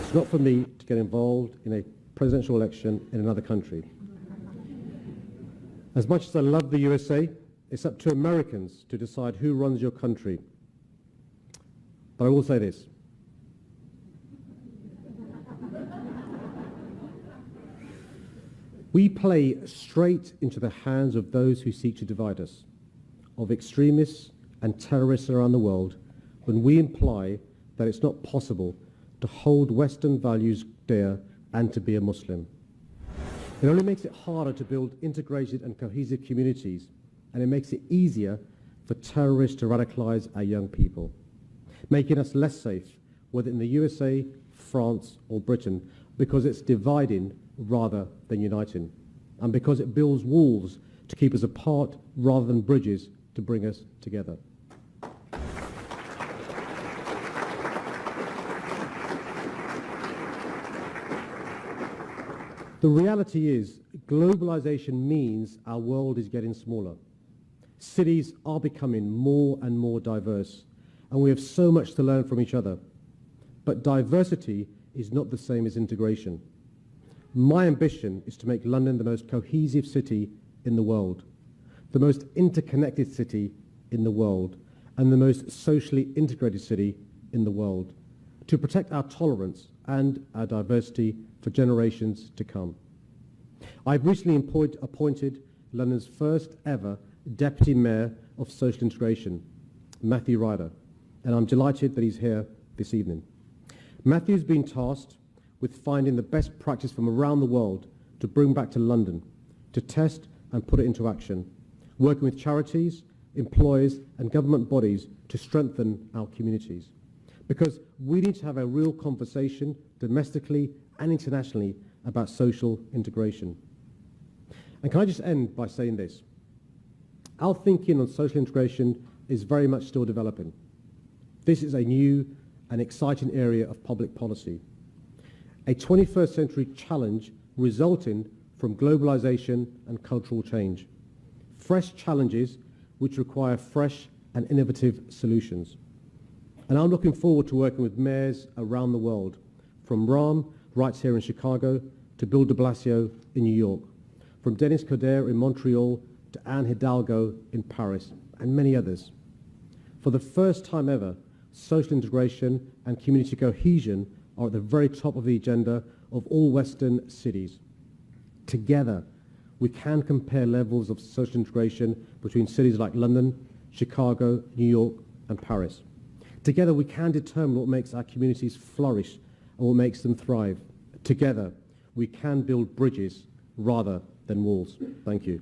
It's not for me to get involved in a presidential election in another country. As much as I love the USA, it's up to Americans to decide who runs your country. But I will say this. We play straight into the hands of those who seek to divide us, of extremists and terrorists around the world, when we imply that it's not possible to hold Western values dear and to be a Muslim. It only makes it harder to build integrated and cohesive communities, and it makes it easier for terrorists to radicalize our young people, making us less safe, whether in the USA, France, or Britain, because it's dividing rather than uniting, and because it builds walls to keep us apart rather than bridges to bring us together. The reality is, globalization means our world is getting smaller. Cities are becoming more and more diverse, and we have so much to learn from each other. But diversity is not the same as integration. My ambition is to make London the most cohesive city in the world, the most interconnected city in the world, and the most socially integrated city in the world, to protect our tolerance and our diversity for generations to come. I've recently appointed London's first ever Deputy Mayor of Social Integration, Matthew Ryder, and I'm delighted that he's here this evening. Matthew's been tasked with finding the best practice from around the world to bring back to London, to test and put it into action, working with charities, employers and government bodies to strengthen our communities. Because we need to have a real conversation domestically and internationally about social integration. And can I just end by saying this? Our thinking on social integration is very much still developing. This is a new and exciting area of public policy, a 21st century challenge resulting from globalization and cultural change, fresh challenges which require fresh and innovative solutions. And I'm looking forward to working with mayors around the world, from Rahm, right here in Chicago, to Bill de Blasio in New York, from Denis Coderre in Montreal to Anne Hidalgo in Paris, and many others. For the first time ever, social integration and community cohesion are at the very top of the agenda of all Western cities. Together, we can compare levels of social integration between cities like London, Chicago, New York, and Paris. Together, we can determine what makes our communities flourish and what makes them thrive. Together, we can build bridges rather than walls. Thank you.